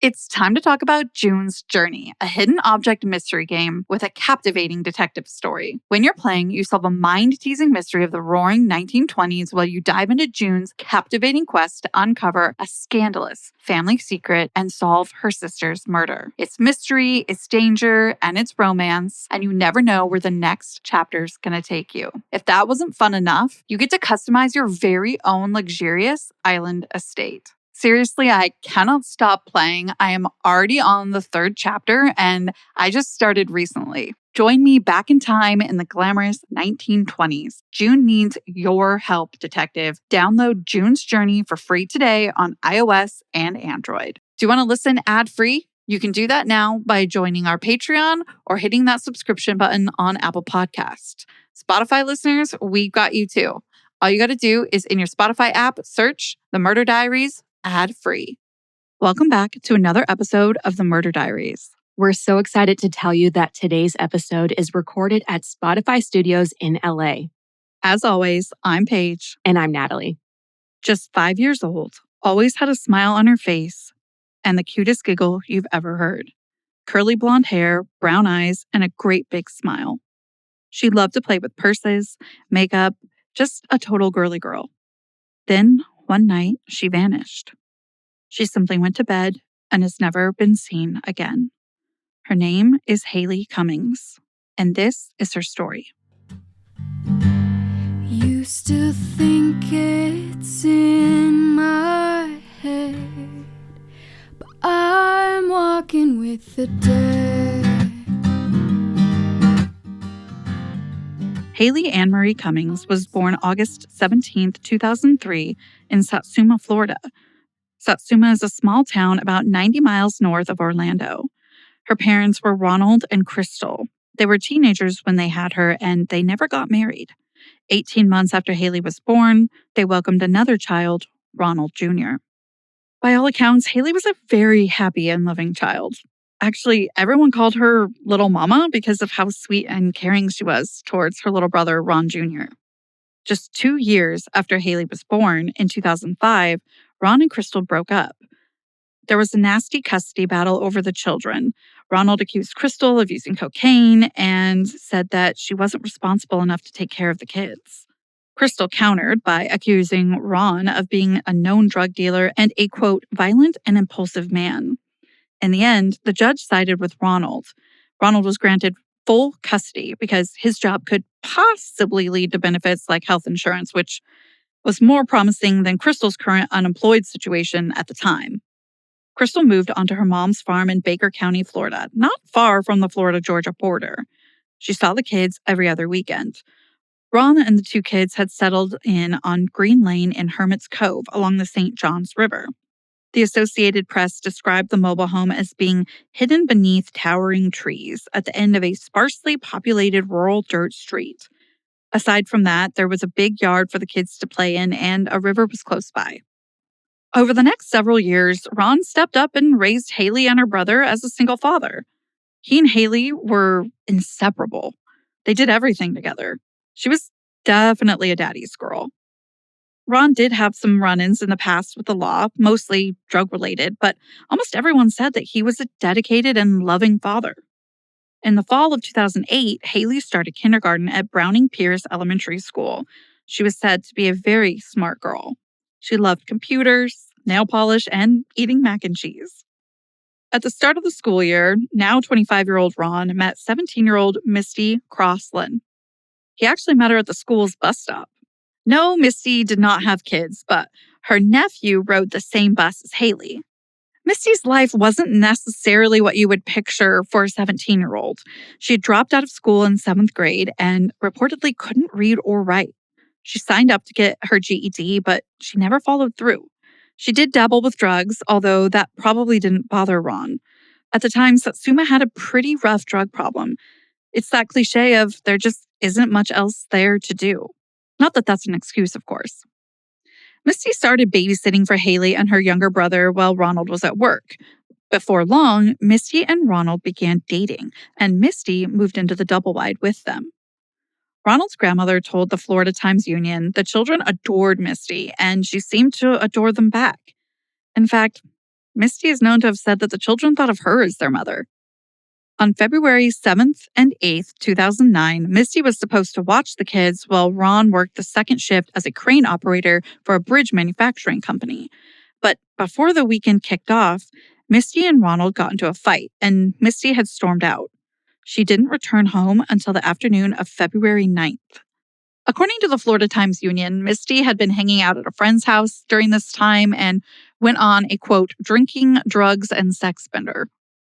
It's time to talk about June's Journey, a hidden object mystery game with a captivating detective story. When you're playing, you solve a mind-teasing mystery of the roaring 1920s while you dive into June's captivating quest to uncover a scandalous family secret and solve her sister's murder. It's mystery, it's danger, and it's romance, and you never know where the next chapter's gonna take you. If that wasn't fun enough, you get to customize your very own luxurious island estate. Seriously, I cannot stop playing. I am already on the third chapter and I just started recently. Join me back in time in the glamorous 1920s. June needs your help, detective. Download June's Journey for free today on iOS and Android. Do you want to listen ad-free? You can do that now by joining our Patreon or hitting that subscription button on Apple Podcasts. Spotify listeners, we've got you too. All you got to do is in your Spotify app, search The Murder Diaries ad-free. Welcome back to another episode of The Murder Diaries. We're so excited to tell you that today's episode is recorded at Spotify Studios in LA. As always, I'm Paige. And I'm Natalie. Just 5 years old, always had a smile on her face, and the cutest giggle you've ever heard. Curly blonde hair, brown eyes, and a great big smile. She loved to play with purses, makeup, just a total girly girl. Then, one night, she vanished. She simply went to bed and has never been seen again. Her name is HaLeigh Cummings, and this is her story. Used to think it's in my head, but I'm walking with the dead. HaLeigh Ann Marie Cummings was born August 17, 2003, in Satsuma, Florida. Satsuma is a small town about 90 miles north of Orlando. Her parents were Ronald and Crystal. They were teenagers when they had her, and they never got married. 18 months after HaLeigh was born, they welcomed another child, Ronald Jr. By all accounts, HaLeigh was a very happy and loving child. Actually, everyone called her Little Mama because of how sweet and caring she was towards her little brother, Ron Jr. Just 2 years after HaLeigh was born, in 2005, Ron and Crystal broke up. There was a nasty custody battle over the children. Ronald accused Crystal of using cocaine and said that she wasn't responsible enough to take care of the kids. Crystal countered by accusing Ron of being a known drug dealer and a, quote, violent and impulsive man. In the end, the judge sided with Ronald. Ronald was granted full custody because his job could possibly lead to benefits like health insurance, which was more promising than Crystal's current unemployed situation at the time. Crystal moved onto her mom's farm in Baker County, Florida, not far from the Florida-Georgia border. She saw the kids every other weekend. Ron and the two kids had settled in on Green Lane in Hermit's Cove along the St. Johns River. The Associated Press described the mobile home as being hidden beneath towering trees at the end of a sparsely populated rural dirt street. Aside from that, there was a big yard for the kids to play in, and a river was close by. Over the next several years, Ron stepped up and raised HaLeigh and her brother as a single father. He and HaLeigh were inseparable. They did everything together. She was definitely a daddy's girl. Ron did have some run-ins in the past with the law, mostly drug-related, but almost everyone said that he was a dedicated and loving father. In the fall of 2008, HaLeigh started kindergarten at Browning Pierce Elementary School. She was said to be a very smart girl. She loved computers, nail polish, and eating mac and cheese. At the start of the school year, now 25-year-old Ron met 17-year-old Misty Crossland. He actually met her at the school's bus stop. No, Misty did not have kids, but her nephew rode the same bus as HaLeigh. Misty's life wasn't necessarily what you would picture for a 17-year-old. She had dropped out of school in 7th grade and reportedly couldn't read or write. She signed up to get her GED, but she never followed through. She did dabble with drugs, although that probably didn't bother Ron. At the time, Satsuma had a pretty rough drug problem. It's that cliche of there just isn't much else there to do. Not that that's an excuse, of course. Misty started babysitting for HaLeigh and her younger brother while Ronald was at work. Before long, Misty and Ronald began dating, and Misty moved into the double wide with them. Ronald's grandmother told the Florida Times-Union the children adored Misty, and she seemed to adore them back. In fact, Misty is known to have said that the children thought of her as their mother. On February 7th and 8th, 2009, Misty was supposed to watch the kids while Ron worked the second shift as a crane operator for a bridge manufacturing company. But before the weekend kicked off, Misty and Ronald got into a fight, and Misty had stormed out. She didn't return home until the afternoon of February 9th. According to the Florida Times-Union, Misty had been hanging out at a friend's house during this time and went on a, quote, drinking, drugs, and sex bender.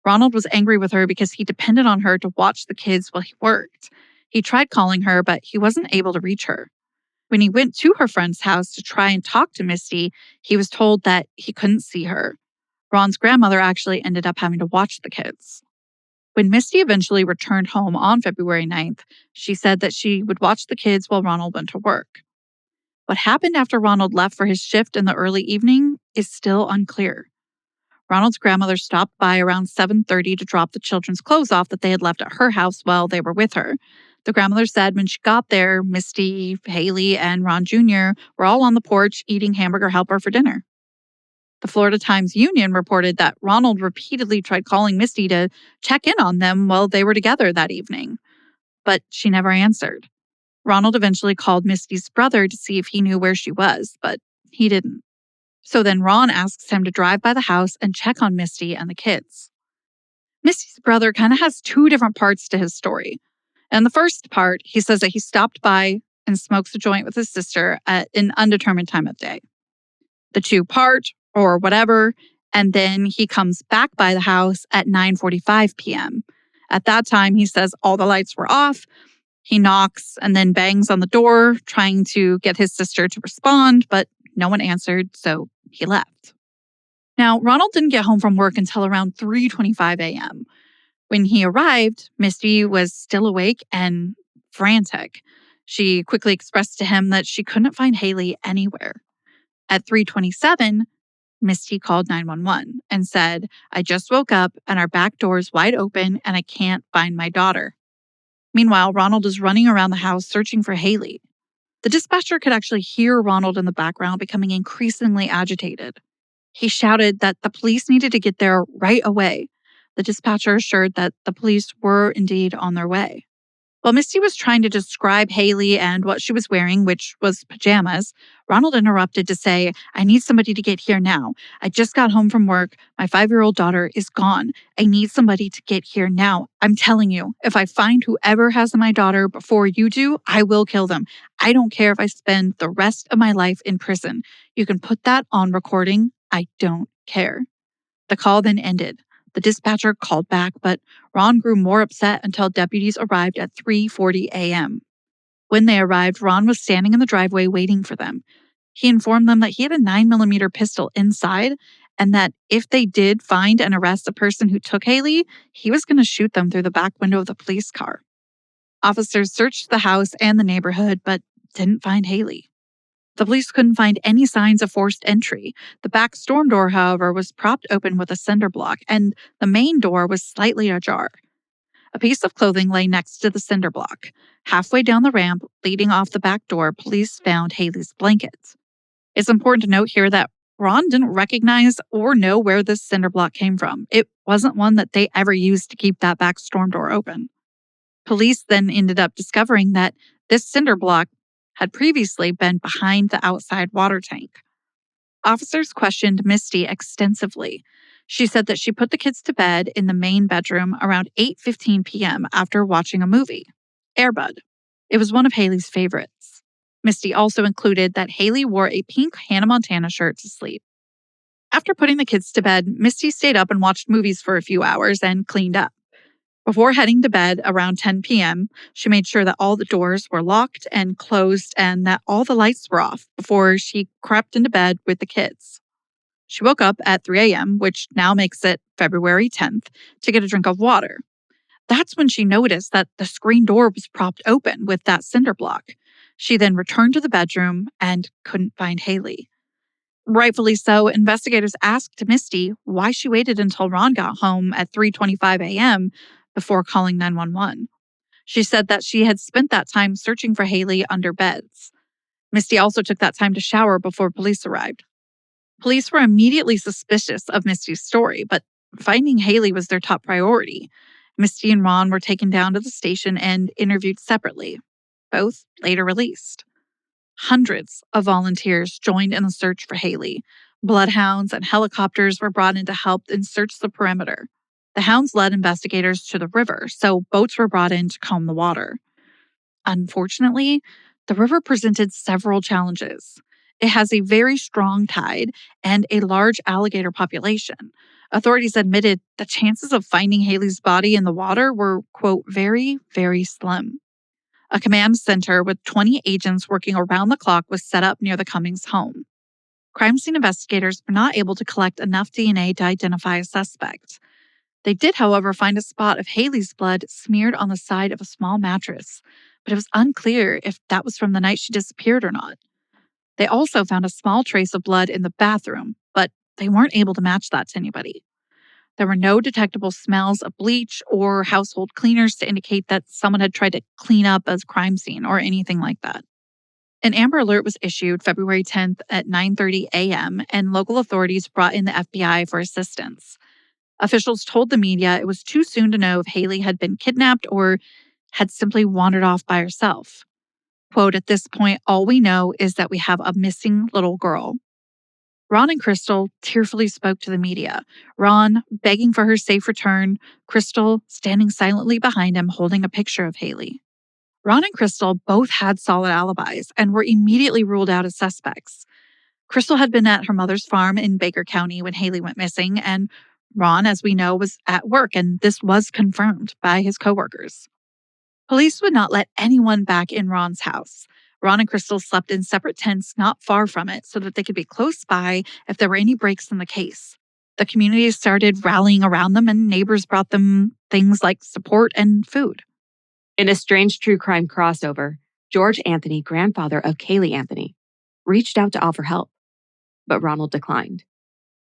Ronald was angry with her because he depended on her to watch the kids while he worked. He tried calling her, but he wasn't able to reach her. When he went to her friend's house to try and talk to Misty, he was told that he couldn't see her. Ron's grandmother actually ended up having to watch the kids. When Misty eventually returned home on February 9th, she said that she would watch the kids while Ronald went to work. What happened after Ronald left for his shift in the early evening is still unclear. Ronald's grandmother stopped by around 7:30 to drop the children's clothes off that they had left at her house while they were with her. The grandmother said when she got there, Misty, HaLeigh, and Ron Jr. were all on the porch eating hamburger helper for dinner. The Florida Times-Union reported that Ronald repeatedly tried calling Misty to check in on them while they were together that evening, but she never answered. Ronald eventually called Misty's brother to see if he knew where she was, but he didn't. So then Ron asks him to drive by the house and check on Misty and the kids. Misty's brother kind of has two different parts to his story. And the first part, he says that he stopped by and smokes a joint with his sister at an undetermined time of day. The two part, or whatever, and then he comes back by the house at 9:45 p.m. At that time, he says all the lights were off. He knocks and then bangs on the door, trying to get his sister to respond, but no one answered, so he left. Now, Ronald didn't get home from work until around 3:25 a.m. When he arrived, Misty was still awake and frantic. She quickly expressed to him that she couldn't find HaLeigh anywhere. At 3:27, Misty called 911 and said, "I just woke up and our back door is wide open and I can't find my daughter." Meanwhile, Ronald is running around the house searching for HaLeigh. The dispatcher could actually hear Ronald in the background becoming increasingly agitated. He shouted that the police needed to get there right away. The dispatcher assured that the police were indeed on their way. While Misty was trying to describe HaLeigh and what she was wearing, which was pajamas, Ronald interrupted to say, "I need somebody to get here now. I just got home from work. My 5-year-old daughter is gone. I need somebody to get here now. I'm telling you, if I find whoever has my daughter before you do, I will kill them. I don't care if I spend the rest of my life in prison. You can put that on recording. I don't care." The call then ended. The dispatcher called back, but Ron grew more upset until deputies arrived at 3:40 a.m. When they arrived, Ron was standing in the driveway waiting for them. He informed them that he had a 9mm pistol inside and that if they did find and arrest the person who took HaLeigh, he was going to shoot them through the back window of the police car. Officers searched the house and the neighborhood, but didn't find HaLeigh. The police couldn't find any signs of forced entry. The back storm door, however, was propped open with a cinder block, and the main door was slightly ajar. A piece of clothing lay next to the cinder block. Halfway down the ramp leading off the back door, police found HaLeigh's blankets. It's important to note here that Ron didn't recognize or know where this cinder block came from. It wasn't one that they ever used to keep that back storm door open. Police then ended up discovering that this cinder block had previously been behind the outside water tank. Officers questioned Misty extensively. She said that she put the kids to bed in the main bedroom around 8:15 p.m. after watching a movie, Air Bud. It was one of HaLeigh's favorites. Misty also included that HaLeigh wore a pink Hannah Montana shirt to sleep. After putting the kids to bed, Misty stayed up and watched movies for a few hours and cleaned up. Before heading to bed around 10 p.m., she made sure that all the doors were locked and closed and that all the lights were off before she crept into bed with the kids. She woke up at 3 a.m., which now makes it February 10th, to get a drink of water. That's when she noticed that the screen door was propped open with that cinder block. She then returned to the bedroom and couldn't find HaLeigh. Rightfully so, investigators asked Misty why she waited until Ron got home at 3:25 a.m. before calling 911. She said that she had spent that time searching for HaLeigh under beds. Misty also took that time to shower before police arrived. Police were immediately suspicious of Misty's story, but finding HaLeigh was their top priority. Misty and Ron were taken down to the station and interviewed separately, both later released. Hundreds of volunteers joined in the search for HaLeigh. Bloodhounds and helicopters were brought in to help and search the perimeter. The hounds led investigators to the river, so boats were brought in to comb the water. Unfortunately, the river presented several challenges. It has a very strong tide and a large alligator population. Authorities admitted the chances of finding HaLeigh's body in the water were, quote, very, very slim. A command center with 20 agents working around the clock was set up near the Cummings home. Crime scene investigators were not able to collect enough DNA to identify a suspect. They did, however, find a spot of HaLeigh's blood smeared on the side of a small mattress, but it was unclear if that was from the night she disappeared or not. They also found a small trace of blood in the bathroom, but they weren't able to match that to anybody. There were no detectable smells of bleach or household cleaners to indicate that someone had tried to clean up a crime scene or anything like that. An Amber Alert was issued February 10th at 9:30 a.m., and local authorities brought in the FBI for assistance. Officials told the media it was too soon to know if HaLeigh had been kidnapped or had simply wandered off by herself. Quote, "At this point, all we know is that we have a missing little girl." Ron and Crystal tearfully spoke to the media, Ron begging for her safe return, Crystal standing silently behind him holding a picture of HaLeigh. Ron and Crystal both had solid alibis and were immediately ruled out as suspects. Crystal had been at her mother's farm in Baker County when HaLeigh went missing, and Ron, as we know, was at work, and this was confirmed by his coworkers. Police would not let anyone back in Ron's house. Ron and Crystal slept in separate tents not far from it so that they could be close by if there were any breaks in the case. The community started rallying around them, and neighbors brought them things like support and food. In a strange true crime crossover, George Anthony, grandfather of Caylee Anthony, reached out to offer help, but Ronald declined.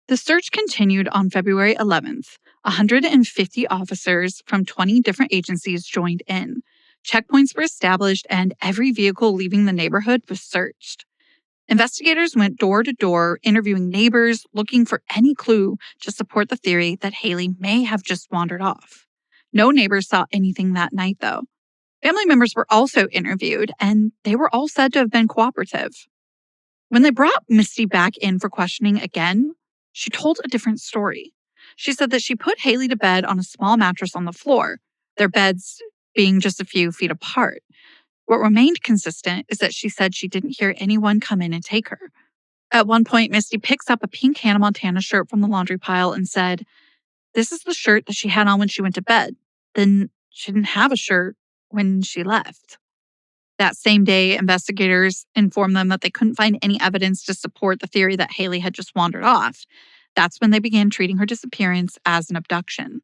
The search continued on February 11th. 150 officers from 20 different agencies joined in. Checkpoints were established, and every vehicle leaving the neighborhood was searched. Investigators went door to door, interviewing neighbors, looking for any clue to support the theory that HaLeigh may have just wandered off. No neighbors saw anything that night, though. Family members were also interviewed, and they were all said to have been cooperative. When they brought Misty back in for questioning again, she told a different story. She said that she put HaLeigh to bed on a small mattress on the floor, their beds being just a few feet apart. What remained consistent is that she said she didn't hear anyone come in and take her. At one point, Misty picks up a pink Hannah Montana shirt from the laundry pile and said, "This is the shirt that she had on when she went to bed. Then she didn't have a shirt when she left." That same day, investigators informed them that they couldn't find any evidence to support the theory that HaLeigh had just wandered off. That's when they began treating her disappearance as an abduction.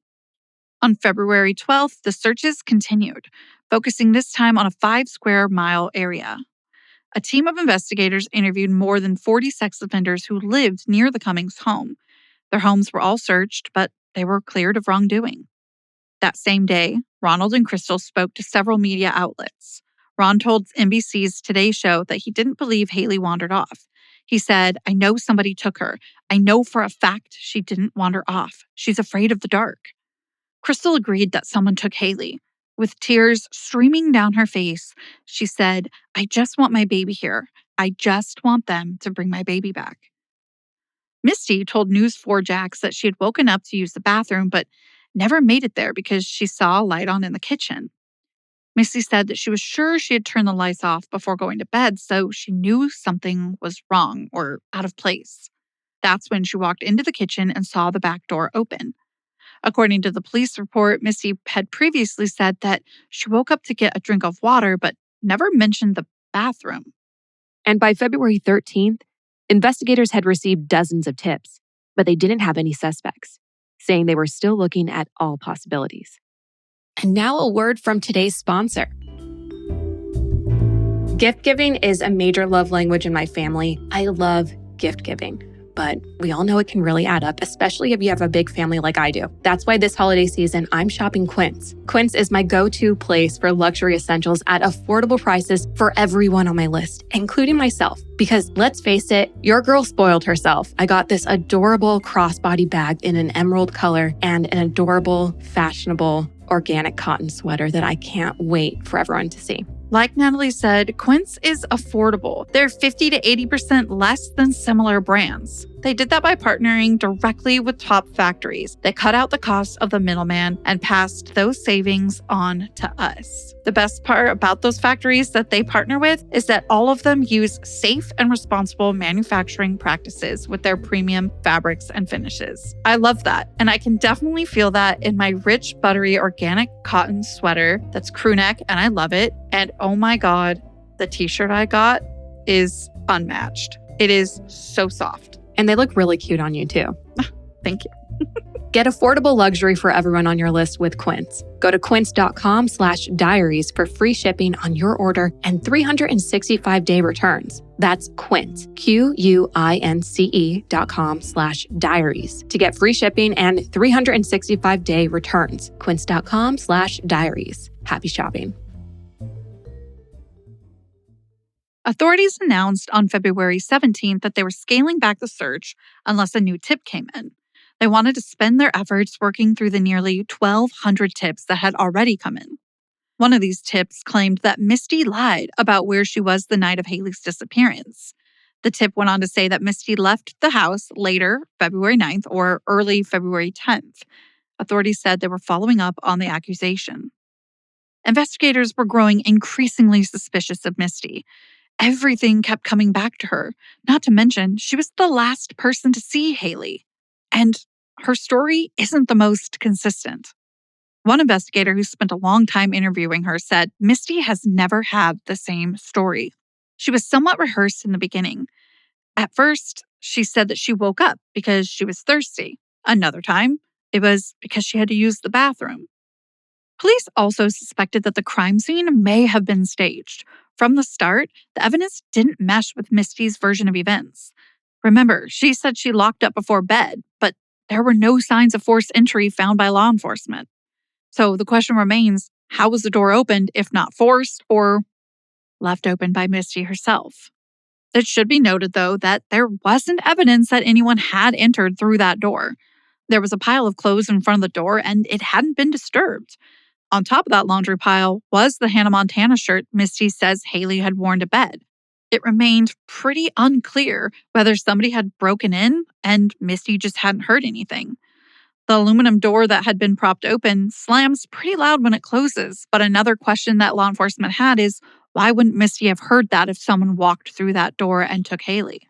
On February 12th, the searches continued, focusing this time on a 5-square-mile area. A team of investigators interviewed more than 40 sex offenders who lived near the Cummings home. Their homes were all searched, but they were cleared of wrongdoing. That same day, Ronald and Crystal spoke to several media outlets. Ron told NBC's Today Show that he didn't believe HaLeigh wandered off. He said, "I know somebody took her. I know for a fact she didn't wander off. She's afraid of the dark." Crystal agreed that someone took HaLeigh. With tears streaming down her face, she said, "I just want my baby here. I just want them to bring my baby back." Misty told News 4 Jax that she had woken up to use the bathroom, but never made it there because she saw a light on in the kitchen. Misty said that she was sure she had turned the lights off before going to bed, so she knew something was wrong or out of place. That's when she walked into the kitchen and saw the back door open. According to the police report, Misty had previously said that she woke up to get a drink of water, but never mentioned the bathroom. And by February 13th, investigators had received dozens of tips, but they didn't have any suspects, saying they were still looking at all possibilities. And now a word from today's sponsor. Gift giving is a major love language in my family. I love gift giving. but we all know it can really add up, especially if you have a big family like I do. That's why this holiday season, I'm shopping Quince. Quince is my go-to place for luxury essentials at affordable prices for everyone on my list, including myself. Because let's face it, your girl spoiled herself. I got this adorable crossbody bag in an emerald color and an adorable, fashionable, organic cotton sweater that I can't wait for everyone to see. Like Natalie said, Quince is affordable. They're 50 to 80% less than similar brands. They did that by partnering directly with top factories that cut out the costs of the middleman and passed those savings on to us. The best part about those factories that they partner with is that all of them use safe and responsible manufacturing practices with their premium fabrics and finishes. I love that, and I can definitely feel that in my rich, buttery, organic cotton sweater that's crew neck, and I love it. And oh my God, the t-shirt I got is unmatched. It is so soft. And they look really cute on you too. Thank you. Get affordable luxury for everyone on your list with Quince. Go to quince.com/diaries for free shipping on your order and 365-day returns. That's Quince, QUINCE.com/diaries to get free shipping and 365-day returns. Quince.com/diaries. Happy shopping. Authorities announced on February 17th that they were scaling back the search unless a new tip came in. They wanted to spend their efforts working through the nearly 1,200 tips that had already come in. One of these tips claimed that Misty lied about where she was the night of HaLeigh's disappearance. The tip went on to say that Misty left the house later, February 9th or early February 10th. Authorities said they were following up on the accusation. Investigators were growing increasingly suspicious of Misty. Everything kept coming back to her, not to mention she was the last person to see HaLeigh. And her story isn't the most consistent. One investigator who spent a long time interviewing her said Misty has never had the same story. She was somewhat rehearsed in the beginning. At first, she said that she woke up because she was thirsty. Another time, it was because she had to use the bathroom. Police also suspected that the crime scene may have been staged. From the start, the evidence didn't mesh with Misty's version of events. Remember, she said she locked up before bed, but there were no signs of forced entry found by law enforcement. So the question remains, how was the door opened if not forced or left open by Misty herself? It should be noted, though, that there wasn't evidence that anyone had entered through that door. There was a pile of clothes in front of the door and it hadn't been disturbed. On top of that laundry pile was the Hannah Montana shirt Misty says HaLeigh had worn to bed. It remained pretty unclear whether somebody had broken in and Misty just hadn't heard anything. The aluminum door that had been propped open slams pretty loud when it closes, but another question that law enforcement had is, why wouldn't Misty have heard that if someone walked through that door and took HaLeigh?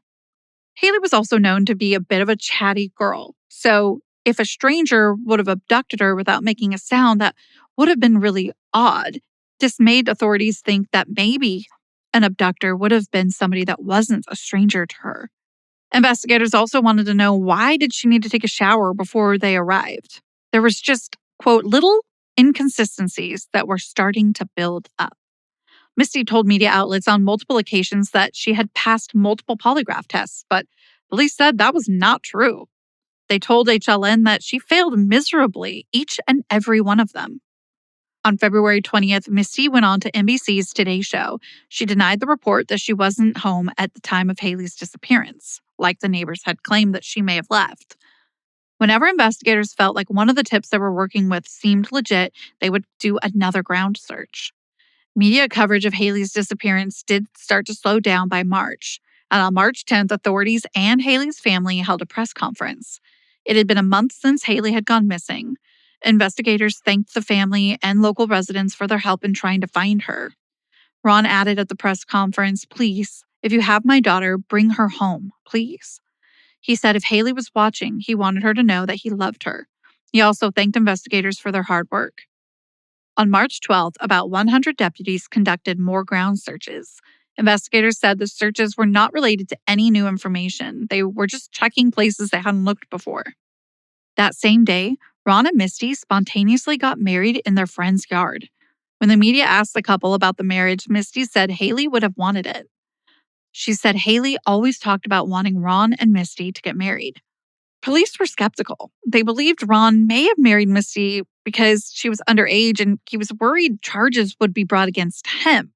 HaLeigh was also known to be a bit of a chatty girl, so if a stranger would have abducted her without making a sound, that would have been really odd. This made authorities think that maybe an abductor would have been somebody that wasn't a stranger to her. Investigators also wanted to know, why did she need to take a shower before they arrived? There was just, quote, little inconsistencies that were starting to build up. Misty told media outlets on multiple occasions that she had passed multiple polygraph tests, but police said that was not true. They told HLN that she failed miserably each and every one of them. On February 20th, Misty went on to NBC's Today Show. She denied the report that she wasn't home at the time of HaLeigh's disappearance, like the neighbors had claimed that she may have left. Whenever investigators felt like one of the tips they were working with seemed legit, they would do another ground search. Media coverage of HaLeigh's disappearance did start to slow down by March. And on March 10th, authorities and HaLeigh's family held a press conference. It had been a month since HaLeigh had gone missing. Investigators thanked the family and local residents for their help in trying to find her. Ron added at the press conference, "Please, if you have my daughter, bring her home, please." He said if HaLeigh was watching, he wanted her to know that he loved her. He also thanked investigators for their hard work. On March 12th, about 100 deputies conducted more ground searches. Investigators said the searches were not related to any new information. They were just checking places they hadn't looked before. That same day, Ron and Misty spontaneously got married in their friend's yard. When the media asked the couple about the marriage, Misty said HaLeigh would have wanted it. She said HaLeigh always talked about wanting Ron and Misty to get married. Police were skeptical. They believed Ron may have married Misty because she was underage and he was worried charges would be brought against him.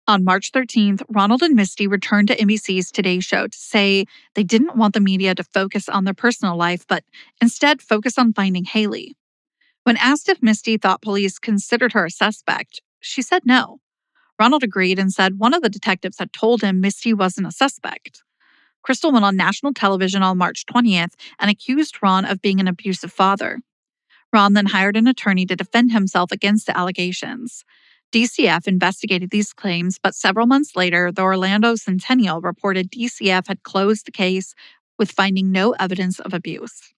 On March 13th, Ronald and Misty returned to NBC's Today Show to say they didn't want the media to focus on their personal life, but instead focus on finding HaLeigh. When asked if Misty thought police considered her a suspect, she said no. Ronald agreed and said one of the detectives had told him Misty wasn't a suspect. Crystal went on national television on March 20th and accused Ron of being an abusive father. Ron then hired an attorney to defend himself against the allegations. DCF investigated these claims, but several months later, the Orlando Centennial reported DCF had closed the case with finding no evidence of abuse.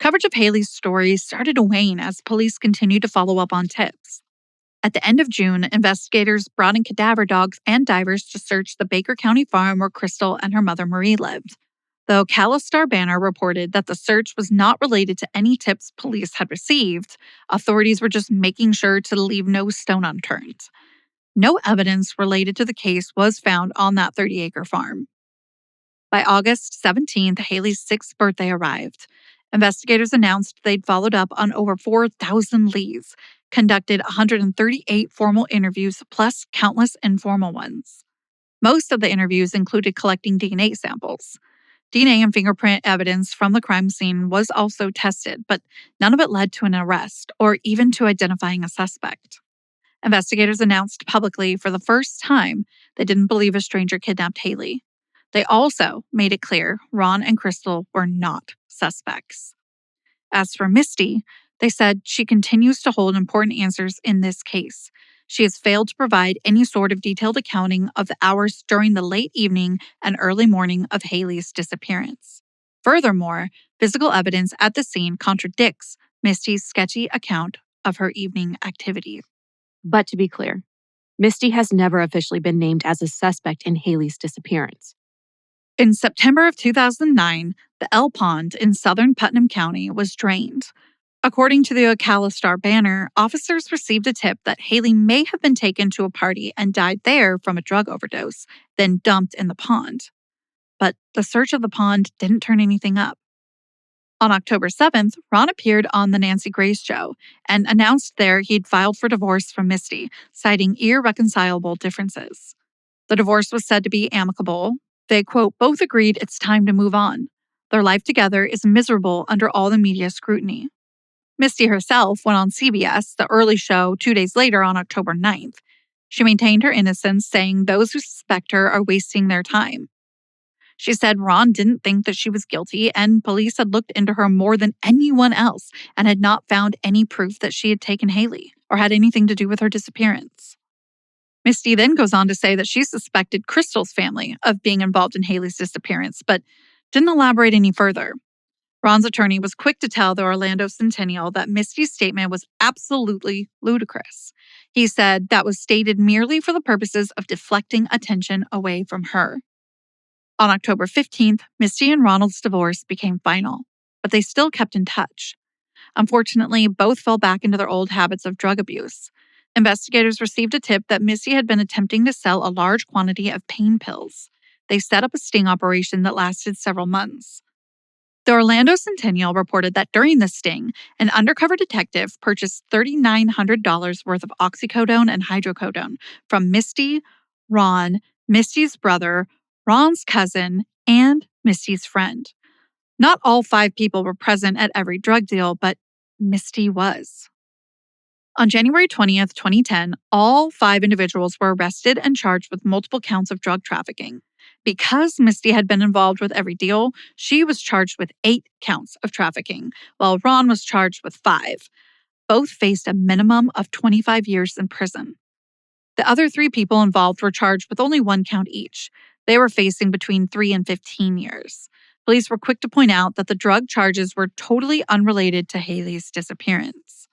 Coverage of HaLeigh's story started to wane as police continued to follow up on tips. At the end of June, investigators brought in cadaver dogs and divers to search the Baker County farm where Crystal and her mother Marie lived. The Ocala Banner reported that the search was not related to any tips police had received. Authorities were just making sure to leave no stone unturned. No evidence related to the case was found on that 30-acre farm. By August 17th, HaLeigh's 6th birthday arrived. Investigators announced they'd followed up on over 4,000 leads, conducted 138 formal interviews plus countless informal ones. Most of the interviews included collecting DNA samples. DNA and fingerprint evidence from the crime scene was also tested, but none of it led to an arrest or even to identifying a suspect. Investigators announced publicly for the first time they didn't believe a stranger kidnapped HaLeigh. They also made it clear Ron and Crystal were not suspects. As for Misty, they said she continues to hold important answers in this case. She has failed to provide any sort of detailed accounting of the hours during the late evening and early morning of HaLeigh's disappearance. Furthermore, physical evidence at the scene contradicts Misty's sketchy account of her evening activities. But to be clear, Misty has never officially been named as a suspect in HaLeigh's disappearance. In September of 2009, the L Pond in southern Putnam County was drained. According to the Ocala Banner, officers received a tip that HaLeigh may have been taken to a party and died there from a drug overdose, then dumped in the pond. But the search of the pond didn't turn anything up. On October 7th, Ron appeared on The Nancy Grace Show and announced there he'd filed for divorce from Misty, citing irreconcilable differences. The divorce was said to be amicable. They, quote, both agreed it's time to move on. Their life together is miserable under all the media scrutiny. Misty herself went on CBS, the early show, 2 days later on October 9th. She maintained her innocence, saying those who suspect her are wasting their time. She said Ron didn't think that she was guilty and police had looked into her more than anyone else and had not found any proof that she had taken HaLeigh or had anything to do with her disappearance. Misty then goes on to say that she suspected Crystal's family of being involved in HaLeigh's disappearance, but didn't elaborate any further. Ron's attorney was quick to tell the Orlando Centennial that Misty's statement was absolutely ludicrous. He said that was stated merely for the purposes of deflecting attention away from her. On October 15th, Misty and Ronald's divorce became final, but they still kept in touch. Unfortunately, both fell back into their old habits of drug abuse. Investigators received a tip that Misty had been attempting to sell a large quantity of pain pills. They set up a sting operation that lasted several months. The Orlando Centennial reported that during the sting, an undercover detective purchased $3,900 worth of oxycodone and hydrocodone from Misty, Ron, Misty's brother, Ron's cousin, and Misty's friend. Not all 5 people were present at every drug deal, but Misty was. On January 20th, 2010, all 5 individuals were arrested and charged with multiple counts of drug trafficking. Because Misty had been involved with every deal, she was charged with 8 counts of trafficking, while Ron was charged with 5. Both faced a minimum of 25 years in prison. The other 3 people involved were charged with only 1 count each. They were facing between 3 and 15 years. Police were quick to point out that the drug charges were totally unrelated to HaLeigh's disappearance.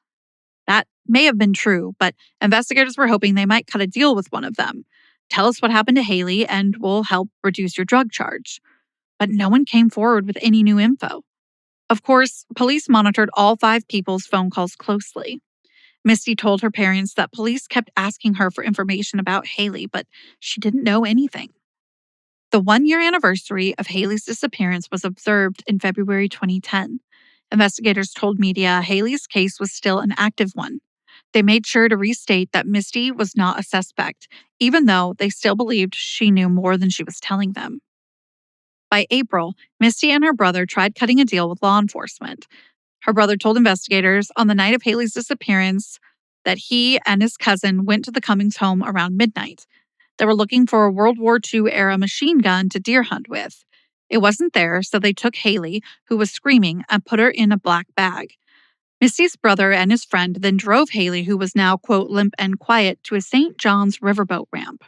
That may have been true, but investigators were hoping they might cut a deal with one of them. Tell us what happened to HaLeigh and we'll help reduce your drug charge. But no one came forward with any new info. Of course, police monitored all 5 people's phone calls closely. Misty told her parents that police kept asking her for information about HaLeigh, but she didn't know anything. The 1-year anniversary of HaLeigh's disappearance was observed in February 2010. Investigators told media HaLeigh's case was still an active one. They made sure to restate that Misty was not a suspect, even though they still believed she knew more than she was telling them. By April, Misty and her brother tried cutting a deal with law enforcement. Her brother told investigators on the night of HaLeigh's disappearance that he and his cousin went to the Cummings home around midnight. They were looking for a World War II-era machine gun to deer hunt with. It wasn't there, so they took HaLeigh, who was screaming, and put her in a black bag. Misty's brother and his friend then drove HaLeigh, who was now, quote, limp and quiet, to a St. John's riverboat ramp.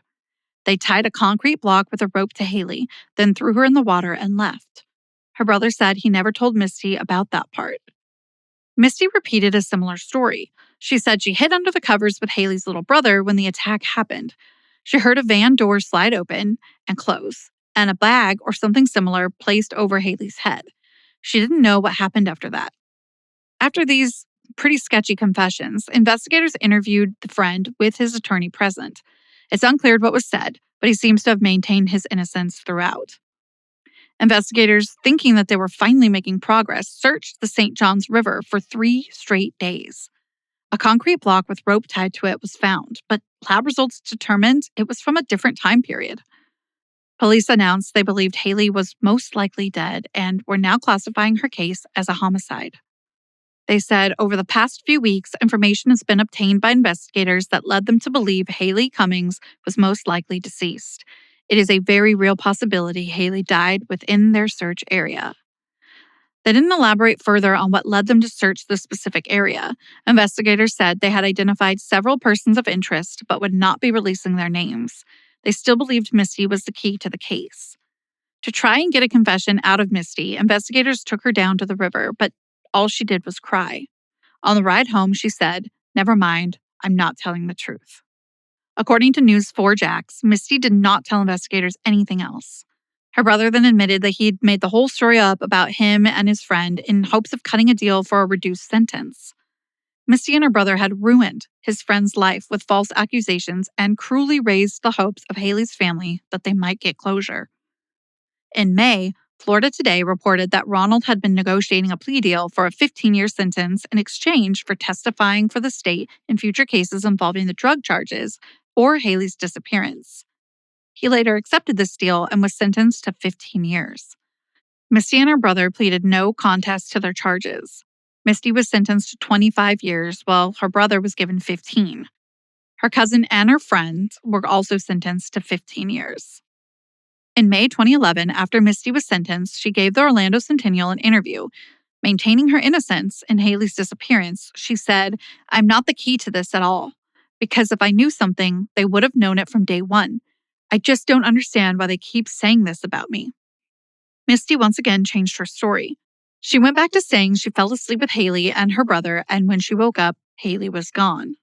They tied a concrete block with a rope to HaLeigh, then threw her in the water and left. Her brother said he never told Misty about that part. Misty repeated a similar story. She said she hid under the covers with HaLeigh's little brother when the attack happened. She heard a van door slide open and close, and a bag or something similar placed over HaLeigh's head. She didn't know what happened after that. After these pretty sketchy confessions, investigators interviewed the friend with his attorney present. It's unclear what was said, but he seems to have maintained his innocence throughout. Investigators, thinking that they were finally making progress, searched the St. John's River for 3 straight days. A concrete block with rope tied to it was found, but lab results determined it was from a different time period. Police announced they believed HaLeigh was most likely dead and were now classifying her case as a homicide. They said over the past few weeks, information has been obtained by investigators that led them to believe HaLeigh Cummings was most likely deceased. It is a very real possibility HaLeigh died within their search area. They didn't elaborate further on what led them to search the specific area. Investigators said they had identified several persons of interest but would not be releasing their names. They still believed Misty was the key to the case. To try and get a confession out of Misty, investigators took her down to the river, but all she did was cry. On the ride home, she said, "Never mind, I'm not telling the truth." According to News 4 Jax, Misty did not tell investigators anything else. Her brother then admitted that he'd made the whole story up about him and his friend in hopes of cutting a deal for a reduced sentence. Misty and her brother had ruined his friend's life with false accusations and cruelly raised the hopes of HaLeigh's family that they might get closure. In May, Florida Today reported that Ronald had been negotiating a plea deal for a 15-year sentence in exchange for testifying for the state in future cases involving the drug charges or HaLeigh's disappearance. He later accepted this deal and was sentenced to 15 years. Misty and her brother pleaded no contest to their charges. Misty was sentenced to 25 years, while her brother was given 15. Her cousin and her friend were also sentenced to 15 years. In May 2011, after Misty was sentenced, she gave the Orlando Centennial an interview. Maintaining her innocence in HaLeigh's disappearance, she said, "I'm not the key to this at all. Because if I knew something, they would have known it from day one. I just don't understand why they keep saying this about me." Misty once again changed her story. She went back to saying she fell asleep with HaLeigh and her brother, and when she woke up, HaLeigh was gone.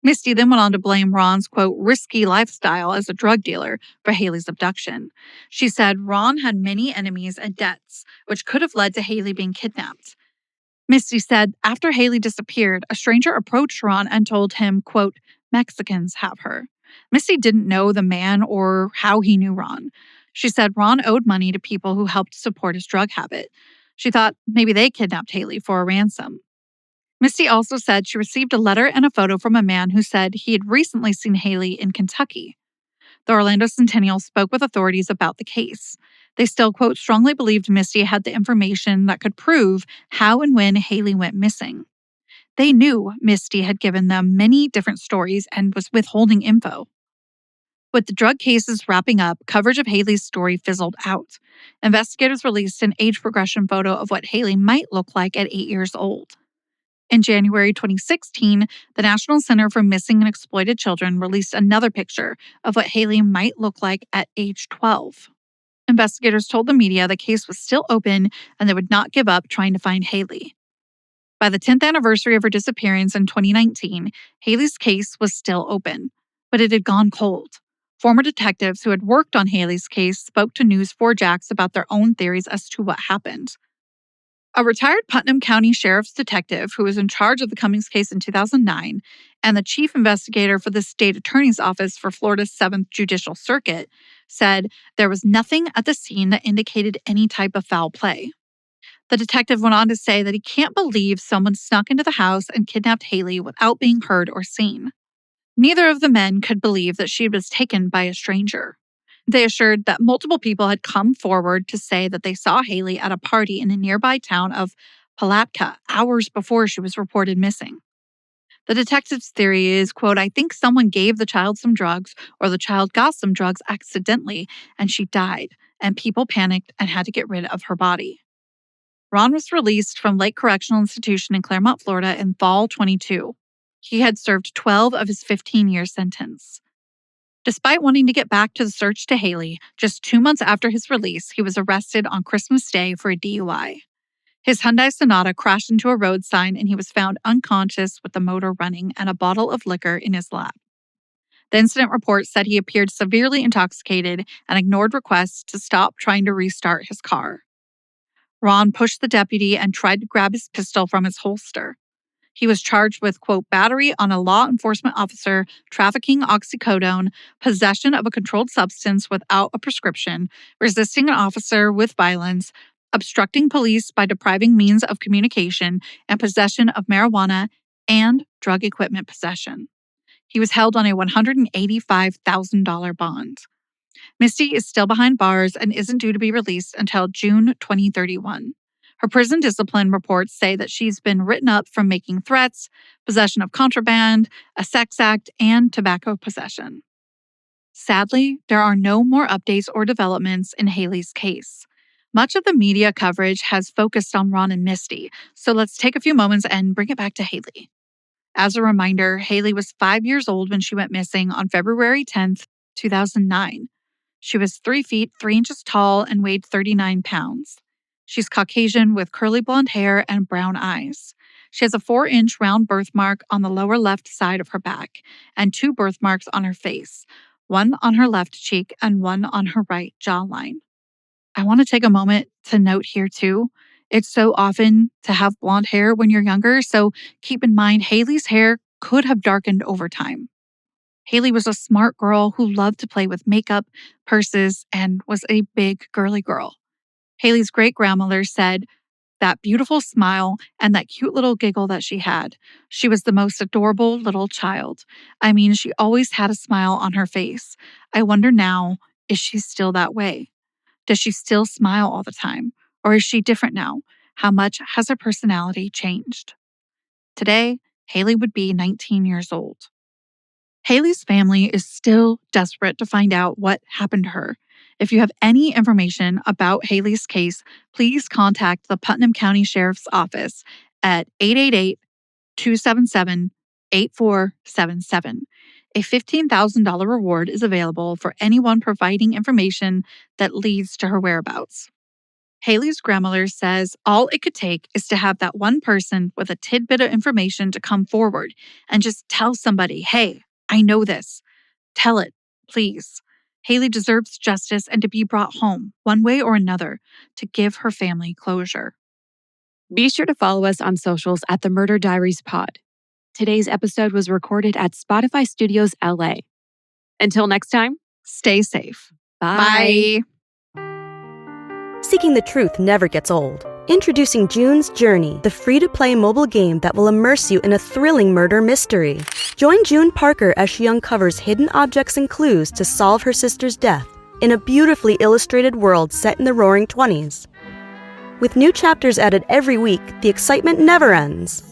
Misty then went on to blame Ron's, quote, risky lifestyle as a drug dealer for HaLeigh's abduction. She said Ron had many enemies and debts, which could have led to HaLeigh being kidnapped. Misty said after HaLeigh disappeared, a stranger approached Ron and told him, quote, "Mexicans have her." Misty didn't know the man or how he knew Ron. She said Ron owed money to people who helped support his drug habit. She thought maybe they kidnapped HaLeigh for a ransom. Misty also said she received a letter and a photo from a man who said he had recently seen HaLeigh in Kentucky. The Orlando Centennial spoke with authorities about the case. They still, quote, strongly believed Misty had the information that could prove how and when HaLeigh went missing. They knew Misty had given them many different stories and was withholding info. With the drug cases wrapping up, coverage of HaLeigh's story fizzled out. Investigators released an age progression photo of what HaLeigh might look like at 8 years old. In January 2016, the National Center for Missing and Exploited Children released another picture of what HaLeigh might look like at age 12. Investigators told the media the case was still open and they would not give up trying to find HaLeigh. By the 10th anniversary of her disappearance in 2019, HaLeigh's case was still open, but it had gone cold. Former detectives who had worked on HaLeigh's case spoke to News 4 Jax about their own theories as to what happened. A retired Putnam County Sheriff's detective who was in charge of the Cummings case in 2009 and the chief investigator for the state attorney's office for Florida's 7th Judicial Circuit said there was nothing at the scene that indicated any type of foul play. The detective went on to say that he can't believe someone snuck into the house and kidnapped HaLeigh without being heard or seen. Neither of the men could believe that she was taken by a stranger. They assured that multiple people had come forward to say that they saw HaLeigh at a party in a nearby town of Palatka hours before she was reported missing. The detective's theory is, quote, I think someone gave the child some drugs or the child got some drugs accidentally and she died, and people panicked and had to get rid of her body. Ron was released from Lake Correctional Institution in Claremont, Florida in fall 22. He had served 12 of his 15-year sentence. Despite wanting to get back to the search to HaLeigh, just 2 months after his release, he was arrested on Christmas Day for a DUI. His Hyundai Sonata crashed into a road sign and he was found unconscious with the motor running and a bottle of liquor in his lap. The incident report said he appeared severely intoxicated and ignored requests to stop trying to restart his car. Ron pushed the deputy and tried to grab his pistol from his holster. He was charged with, quote, battery on a law enforcement officer, trafficking oxycodone, possession of a controlled substance without a prescription, resisting an officer with violence, obstructing police by depriving means of communication, and possession of marijuana and drug equipment possession. He was held on a $185,000 bond. Misty is still behind bars and isn't due to be released until June 2031. Her prison discipline reports say that she's been written up from making threats, possession of contraband, a sex act, and tobacco possession. Sadly, there are no more updates or developments in HaLeigh's case. Much of the media coverage has focused on Ron and Misty, so let's take a few moments and bring it back to HaLeigh. As a reminder, HaLeigh was 5 years old when she went missing on February 10th, 2009. She was 3 feet 3 inches tall and weighed 39 pounds. She's Caucasian with curly blonde hair and brown eyes. She has a 4-inch round birthmark on the lower left side of her back and 2 birthmarks on her face, one on her left cheek and one on her right jawline. I want to take a moment to note here too, it's so often to have blonde hair when you're younger, so keep in mind HaLeigh's hair could have darkened over time. HaLeigh was a smart girl who loved to play with makeup, purses, and was a big girly girl. HaLeigh's great-grandmother said that beautiful smile and that cute little giggle that she had. She was the most adorable little child. I mean, she always had a smile on her face. I wonder now, is she still that way? Does she still smile all the time? Or is she different now? How much has her personality changed? Today, HaLeigh would be 19 years old. HaLeigh's family is still desperate to find out what happened to her. If you have any information about HaLeigh's case, please contact the Putnam County Sheriff's Office at 888-277-8477. A $15,000 reward is available for anyone providing information that leads to her whereabouts. HaLeigh's grandmother says all it could take is to have that one person with a tidbit of information to come forward and just tell somebody, hey, I know this. Tell it, please. HaLeigh deserves justice and to be brought home, one way or another, to give her family closure. Be sure to follow us on socials at The Murder Diaries Pod. Today's episode was recorded at Spotify Studios, LA. Until next time, Stay safe. bye. Seeking the truth never gets old. Introducing June's Journey, the free-to-play mobile game that will immerse you in a thrilling murder mystery. Join June Parker as she uncovers hidden objects and clues to solve her sister's death in a beautifully illustrated world set in the Roaring '20s. With new chapters added every week, the excitement never ends.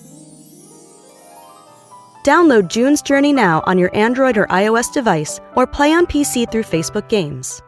Download June's Journey now on your Android or iOS device or play on PC through Facebook Games.